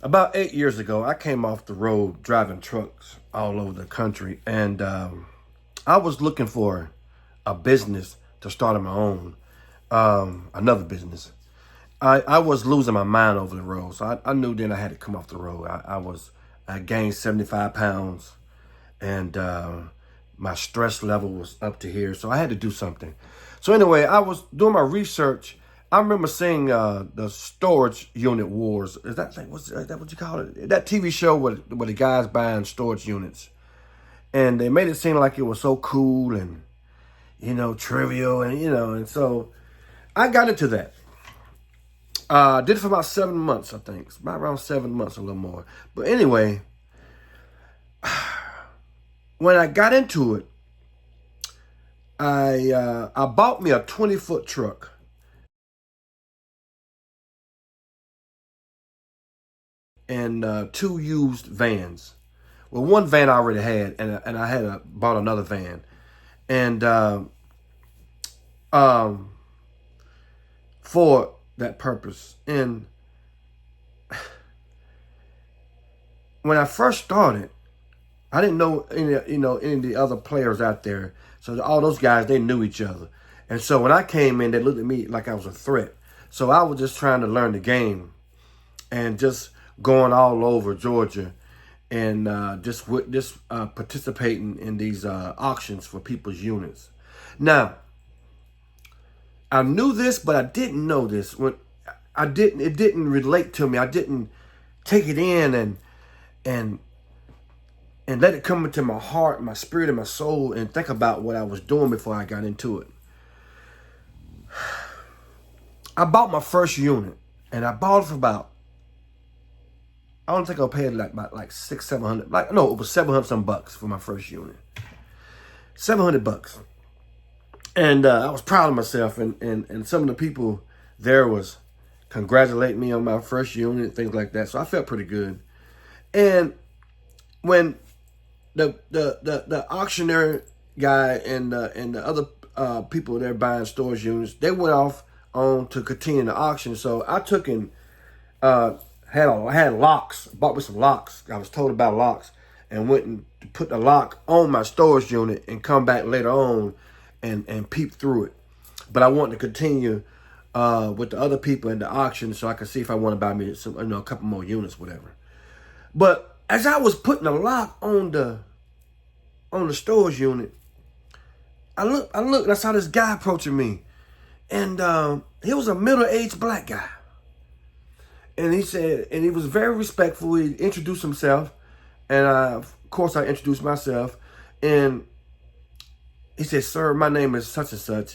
About 8 years ago, I came off the road driving trucks all over the country, and I was looking for a business to start on my own, another business. I was losing my mind over the road, so I knew then I had to come off the road. I gained 75 pounds, and my stress level was up to here, so I had to do something. So anyway, I was doing my research. I remember seeing the storage unit wars. Is that what you call it? That TV show where the guys buying storage units, and they made it seem like it was so cool and trivial, and and so I got into that. Did it for about 7 months, I think. It's about around 7 months, a little more. But anyway, when I got into it, I bought me a 20-foot truck and two used vans. Well, one van I already had, and I had bought another van, and um, for that purpose. And when I first started, I didn't know any of the other players out there. So all those guys, they knew each other. And so when I came in, they looked at me like I was a threat. So I was just trying to learn the game and just going all over Georgia and just participating in these auctions for people's units. Now, I knew this, but I didn't know this. It didn't relate to me. I didn't take it in and let it come into my heart, my spirit, and my soul, and think about what I was doing before I got into it. I bought my first unit, and I bought it for I don't think I paid like 600, 700, no, it was 700 some bucks for my first unit. 700 bucks. And I was proud of myself, and some of the people there was congratulating me on my first unit, things like that. So I felt pretty good. And when the auctioneer guy and the other people there buying storage units, they went off on to continue the auction. So I took and had locks, bought me some locks. I was told about locks, and went and put the lock on my storage unit and come back later on and peep through it. But I wanted to continue with the other people in the auction so I could see if I want to buy me some, a couple more units, whatever. But as I was putting the lock on the storage unit, I looked and I saw this guy approaching me. And he was a middle-aged black guy. And he was very respectful. He introduced himself. And of course I introduced myself. And he said, "Sir, my name is such and such."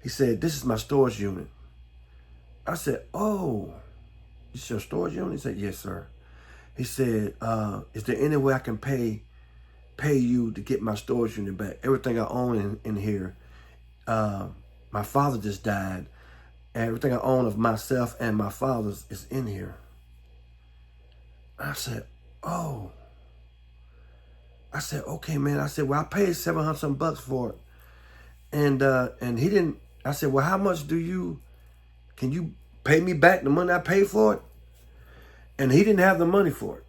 He said, "This is my storage unit." I said, "Oh, this is your storage unit?" He said, "Yes, sir." He said, "Is there any way I can pay you to get my storage unit back? Everything I own in here. My father just died. Everything I own of myself and my father's is in here." I said, "Oh." I said, "Okay, man." I said, "Well, I paid 700 some bucks for it." And he didn't. I said, "Well, how much can you pay me back the money I paid for it?" And he didn't have the money for it.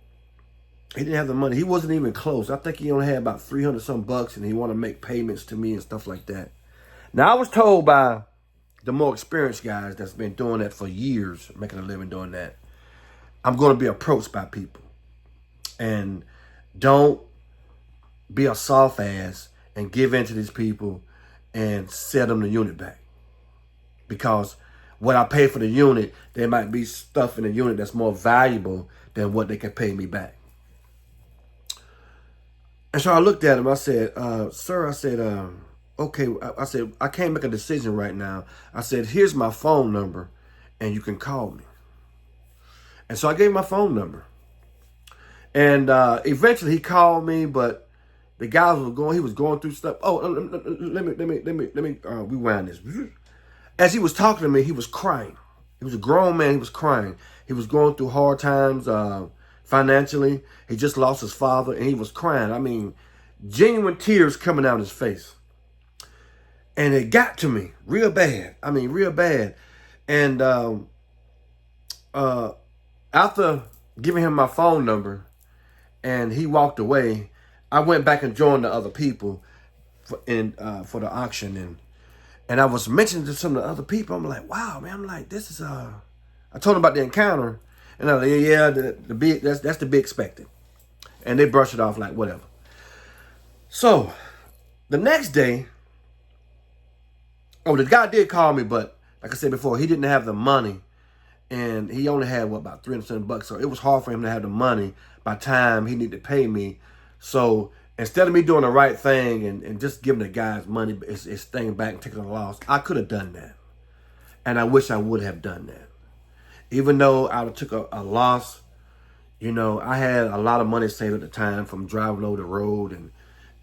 He didn't have the money. He wasn't even close. I think he only had about 300 some bucks, and he wanted to make payments to me and stuff like that. Now, I was told by the more experienced guys that's been doing that for years, making a living doing that, I'm going to be approached by people. And don't be a soft ass and give in to these people and sell them the unit back. Because what I pay for the unit, there might be stuff in the unit that's more valuable than what they can pay me back. And so I looked at him. I said, "Sir," I said, "okay." I said, "I can't make a decision right now." I said, "Here's my phone number, and you can call me." And so I gave him my phone number. And eventually he called me, but the guys he was going through stuff. Oh, let me rewind this. As he was talking to me, he was crying. He was a grown man. He was crying. He was going through hard times financially. He just lost his father, and he was crying. I mean, genuine tears coming out of his face. And it got to me real bad. I mean, real bad. And after giving him my phone number and he walked away, I went back and joined the other people for the auction, and I was mentioning to some of the other people. I'm like, wow, man. I'm like, this is I told them about the encounter, and I'm like, yeah, the big that's to be expected, and they brushed it off like whatever. So the next day, the guy did call me, but like I said before, he didn't have the money, and he only had about $370. So it was hard for him to have the money by the time he needed to pay me. So instead of me doing the right thing and just giving the guys money, his thing back and taking a loss, I could have done that. And I wish I would have done that. Even though I took a loss, I had a lot of money saved at the time from driving over the road, and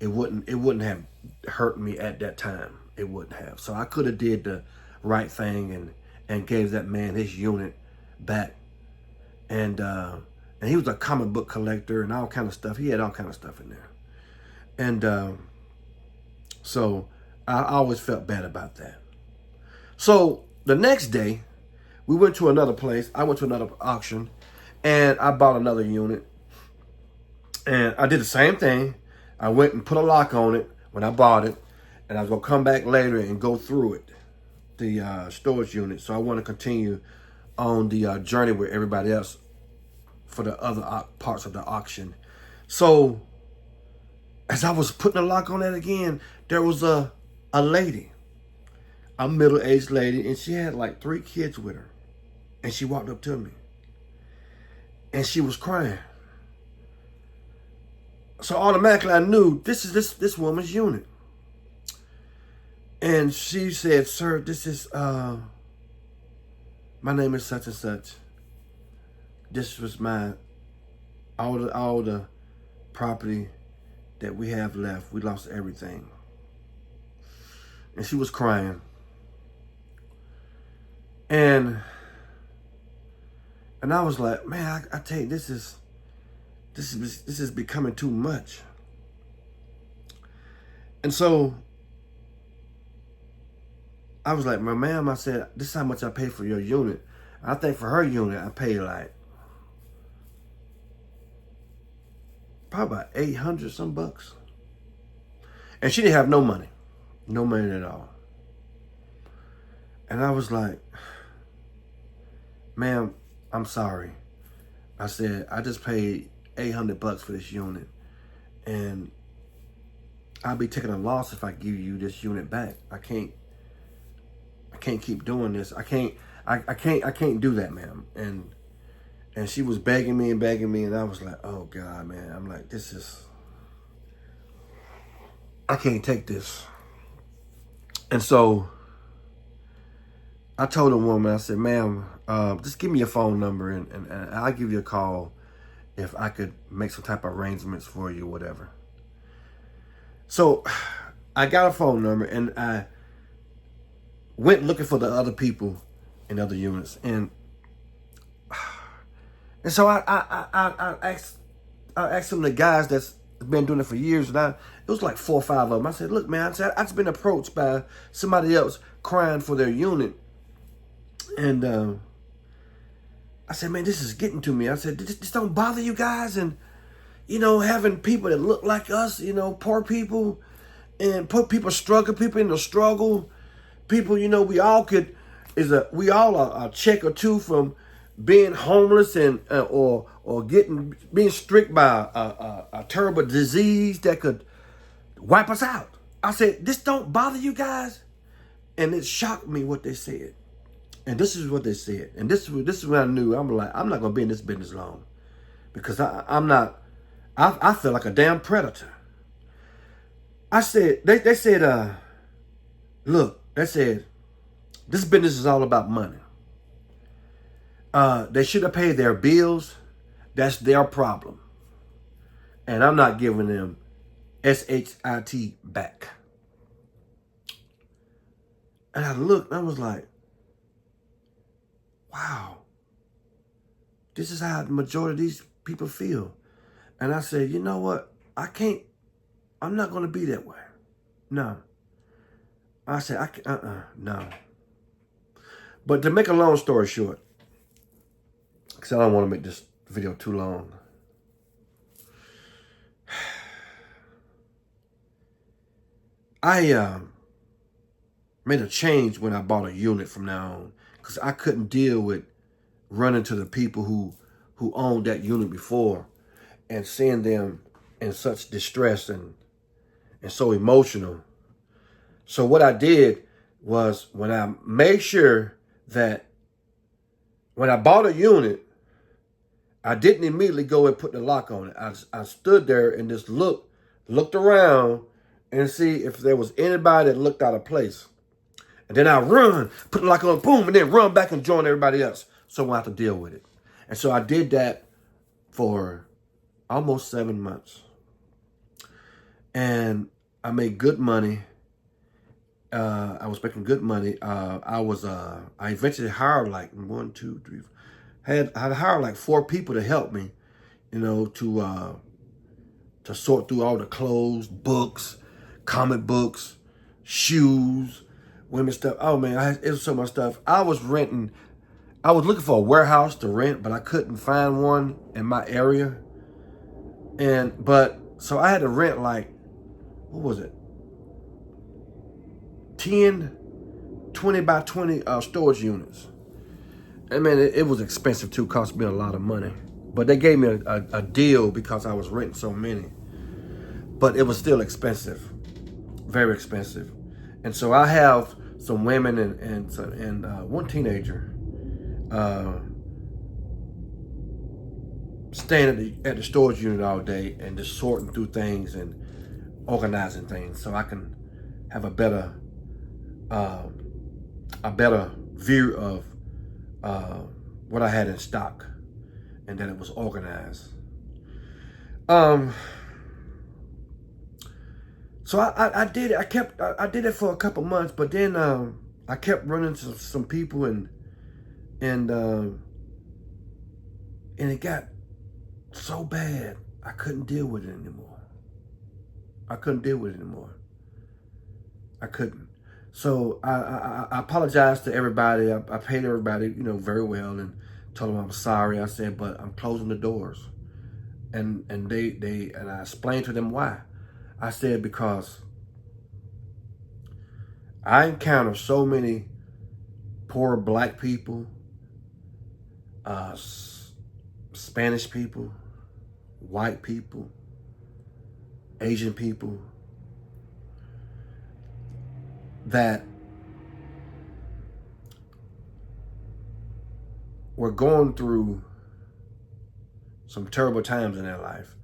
it wouldn't have hurt me at that time. It wouldn't have. So I could have did the right thing and gave that man his unit back. And he was a comic book collector and all kind of stuff. He had all kind of stuff in there. And so I always felt bad about that. So the next day, we went to another place. I went to another auction, and I bought another unit. And I did the same thing. I went and put a lock on it when I bought it, and I was going to come back later and go through it, the storage unit. So I want to continue on the journey with everybody else for the other parts of the auction. So as I was putting a lock on that again, there was a lady, a middle-aged lady, and she had like 3 kids with her. And she walked up to me, and she was crying. So automatically I knew this is this woman's unit. And she said, "Sir, this is my name is such and such. This was my all the property that we have left. We lost everything." And she was crying. And I was like, man, I tell you, this is becoming too much. And so I was like, my ma'am, I said, this is how much I pay for your unit. I think for her unit, I paid like probably about 800 some bucks. And she didn't have no money at all. And I was like, ma'am, I'm sorry. I said, I just paid 800 bucks for this unit, and I'll be taking a loss if I give you this unit back. I can't keep doing this. I can't do that, ma'am. And she was begging me, and I was like, oh God, man. I'm like, I can't take this. And so I told the woman, I said, ma'am, just give me your phone number and I'll give you a call if I could make some type of arrangements for you, whatever. So I got a phone number, and I went looking for the other people in other units. And so I asked some of the guys that's been doing it for years, and it was like 4 or 5 of them. I said, look, man, I just been approached by somebody else crying for their unit. And I said, man, this is getting to me. I said, this don't bother you guys? And, having people that look like us, poor people, and put people in the struggle. People, we all a check or two from being homeless and or being stricken by a terrible disease that could wipe us out. I said, this don't bother you guys? And it shocked me what they said. And this is what they said. And this is when I knew, I'm like, I'm not going to be in this business long. Because I feel like a damn predator. I said, they said, look, they said, this business is all about money. They should have paid their bills. That's their problem. And I'm not giving them SHIT back. And I looked and I was like, wow, this is how the majority of these people feel. And I said, you know what? I'm not going to be that way. No. I said, no. But to make a long story short, because said, I don't want to make this video too long. I made a change when I bought a unit from now on, because I couldn't deal with running to the people who owned that unit before and seeing them in such distress and so emotional. So what I did was, when I made sure that when I bought a unit, I didn't immediately go and put the lock on it. I stood there and just looked around and see if there was anybody that looked out of place. And then I run, put the lock on, boom, and then run back and join everybody else, so I won't have to deal with it. And so I did that for almost 7 months. And I made good money. I was making good money. I eventually hired like 1, 2, 3. I hired like 4 people to help me, you know, to sort through all the clothes, books, comic books, shoes, women's stuff. Oh man, it was so much stuff. I was looking for a warehouse to rent, but I couldn't find one in my area. So I had to rent like, what was it? 10, 20 by 20 storage units. I mean, it was expensive too, cost me a lot of money. But they gave me a deal because I was renting so many. But it was still expensive, very expensive. And so I have some women and one teenager staying at the storage unit all day and just sorting through things and organizing things, so I can have a better view of what I had in stock and that it was organized. So I did it. I did it for a couple months, but then I kept running into some people and it got so bad I couldn't deal with it anymore. I couldn't. So I apologized to everybody. I paid everybody, you know, very well, and told them I'm sorry. I said, but I'm closing the doors, and I explained to them why. I said, because I encounter so many poor black people, Spanish people, white people, Asian people, that were going through some terrible times in their life.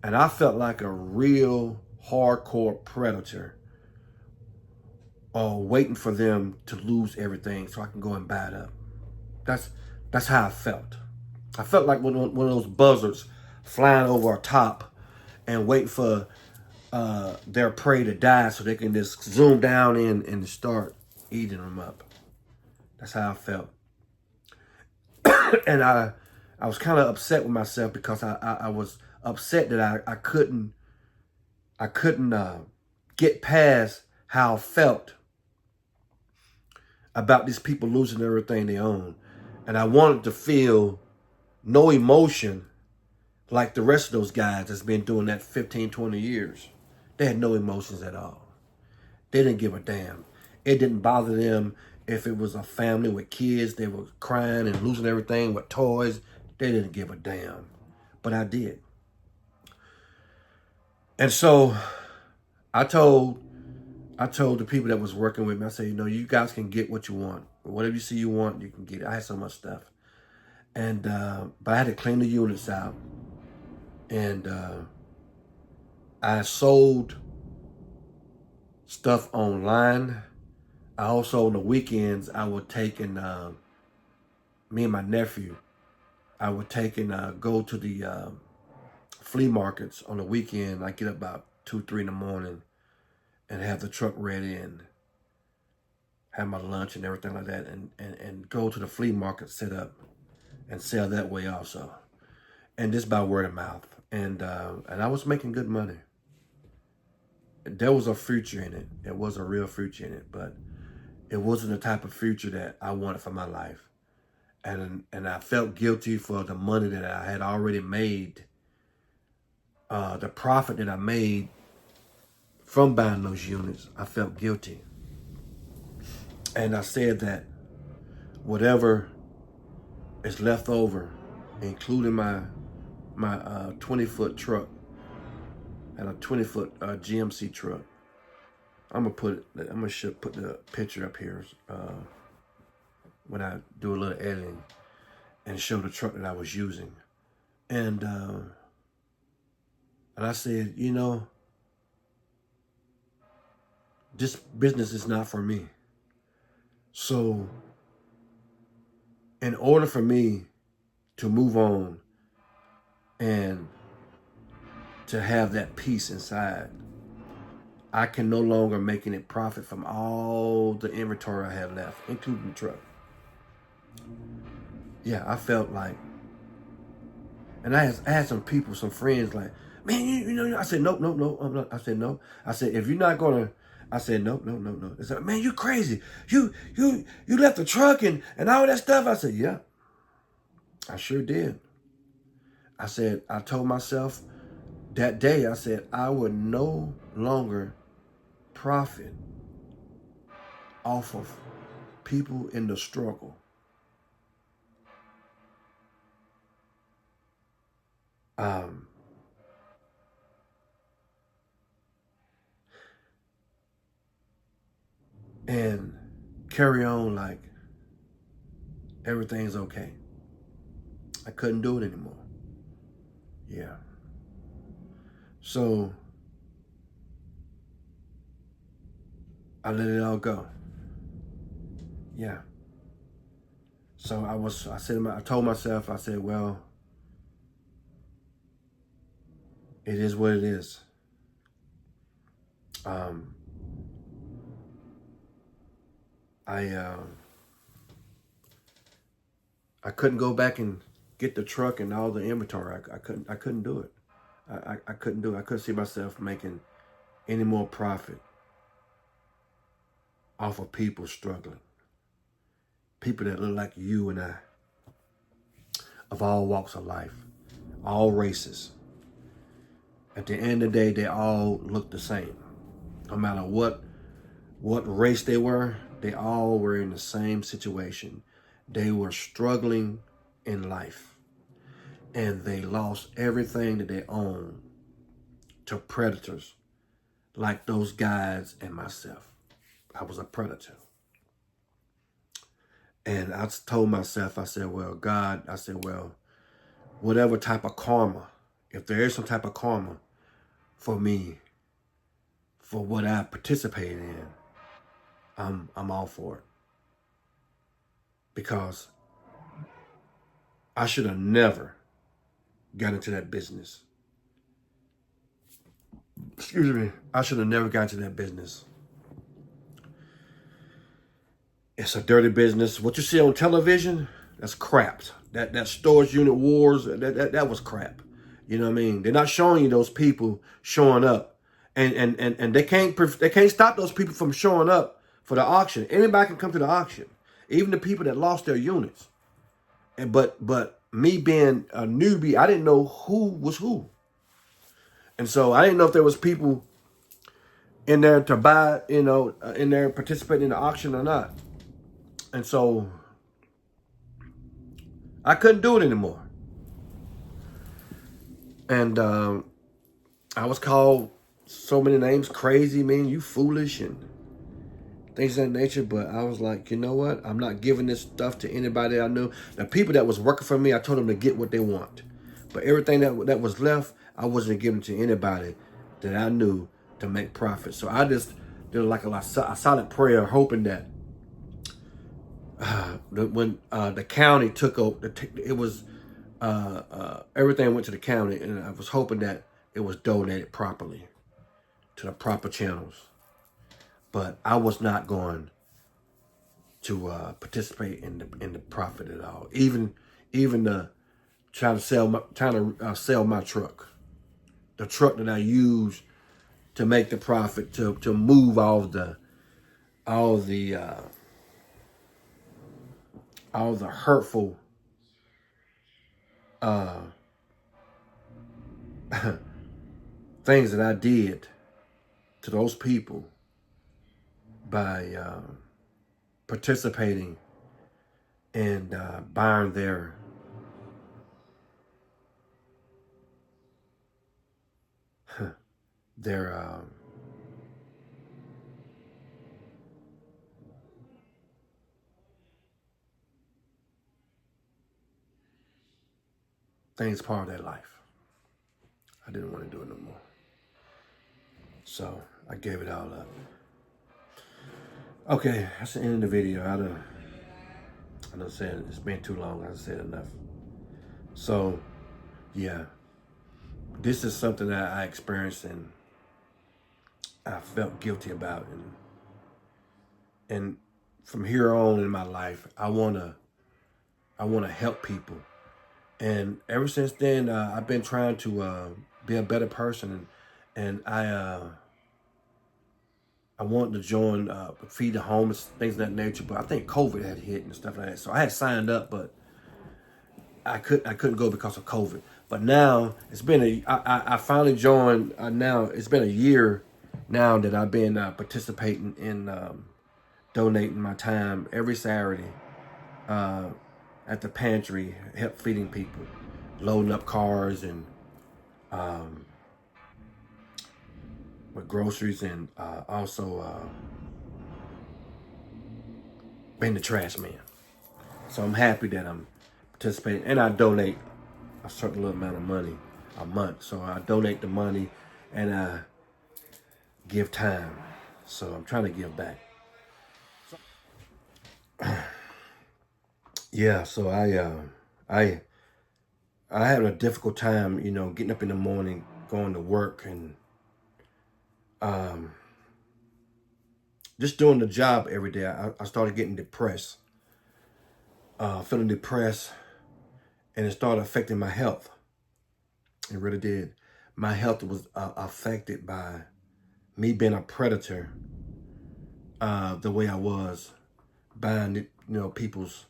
And I felt like a real hardcore predator, waiting for them to lose everything so I can go and buy it up. That's how I felt. I felt like one of those buzzards flying over our top and wait for their prey to die so they can just zoom down in and start eating them up. That's how I felt. And I was kind of upset with myself, because I was upset that I couldn't get past how I felt about these people losing everything they own. And I wanted to feel no emotion like the rest of those guys that's been doing that 15, 20 years. They had no emotions at all. They didn't give a damn. It didn't bother them if it was a family with kids. They were crying and losing everything with toys. They didn't give a damn. But I did. And so I told the people that was working with me, I said, you know, you guys can get what you want. Whatever you see you want, you can get it. I had so much stuff. And but I had to clean the units out. And I sold stuff online. I also, on the weekends, I would take and me and my nephew, I would take and go to the flea markets on the weekend. I get up about 2, 3 in the morning and have the truck ready and have my lunch and everything like that, and go to the flea market, set up and sell that way also. And just by word of mouth. And I was making good money. There was a future in it. There was a real future in it, but it wasn't the type of future that I wanted for my life. and I felt guilty for the money that I had already made, the profit that I made from buying those units. I felt guilty. And I said that whatever is left over, including my 20-foot truck and a 20-foot GMC truck, I'm gonna put the picture up here when I do a little editing and show the truck that I was using. And I said, you know, this business is not for me. So in order for me to move on and to have that peace inside, I can no longer make any profit from all the inventory I had left, including the truck. Yeah, I felt like, and I had some people, some friends like, man, you know, I said, no, I'm not. I said, no. I said, if you're not gonna, I said, no. They said, man, you crazy. You left the truck and all that stuff. I said, yeah, I sure did. I said, I told myself that day, I said, I would no longer profit off of people in the struggle. And carry on like everything's okay. I couldn't do it anymore. Yeah. So I let it all go. Yeah. So I told myself, I said, well, it is what it is. I couldn't go back and get the truck and all the inventory. I couldn't do it. I couldn't do it. I couldn't see myself making any more profit off of people struggling. People that look like you and I, of all walks of life, all races. At the end of the day, they all look the same. No matter what race they were, they all were in the same situation. They were struggling in life. And they lost everything that they owned to predators like those guys and myself. I was a predator. And I told myself, I said, well, God, I said, well, whatever type of karma, if there is some type of karma for me, for what I participated in, I'm all for it. Because I should have never got into that business. Excuse me. I should have never got into that business. It's a dirty business. What you see on television, that's crap. That storage unit wars, that was crap. You know what I mean? They're not showing you those people showing up. And they can't stop those people from showing up for the auction. Anybody can come to the auction. Even the people that lost their units. But me being a newbie, I didn't know who was who. And so I didn't know if there was people in there to buy, in there participating in the auction or not. And so I couldn't do it anymore. And I was called so many names, crazy, man, you foolish, and things of that nature. But I was like, you know what? I'm not giving this stuff to anybody I knew. The people that was working for me, I told them to get what they want. But everything that was left, I wasn't giving to anybody that I knew to make profit. So I just did like a silent prayer, hoping that when the county took over, it was everything went to the county, and I was hoping that it was donated properly to the proper channels. But I was not going to participate in the profit at all. Even trying to sell my truck, the truck that I use to make the profit, to move all the all the hurtful things that I did to those people by participating and buying their things part of their life. I didn't want to do it no more. So I gave it all up. Okay, that's the end of the video. I done said it's been too long. I said enough. So yeah, this is something that I experienced and I felt guilty about, and from here on in my life, I wanna help people. And ever since then, I've been trying to be a better person, and I wanted to join Feed the Homeless, things of that nature. But I think COVID had hit and stuff like that, so I had signed up, but I couldn't go because of COVID. But now it's been I finally joined. Now it's been a year now that I've been participating in donating my time every Saturday at the pantry, help feeding people, loading up cars and with groceries, and also being the trash man. So I'm happy that I'm participating, and I donate a certain little amount of money a month. So I donate the money and I give time. So I'm trying to give back. Yeah, so I had a difficult time, you know, getting up in the morning, going to work, and just doing the job every day. I started getting depressed, feeling depressed, and it started affecting my health. It really did. My health was affected by me being a predator, the way I was, buying, you know, people's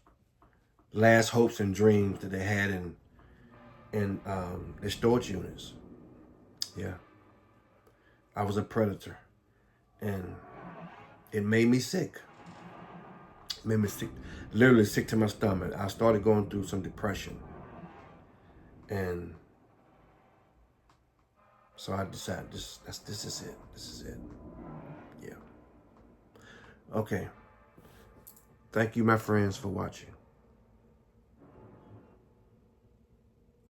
last hopes and dreams that they had in their storage units. Yeah, I was a predator, and it made me sick. It made me sick, literally sick to my stomach. I started going through some depression, and so I decided this is it. This is it. Yeah. Okay. Thank you, my friends, for watching.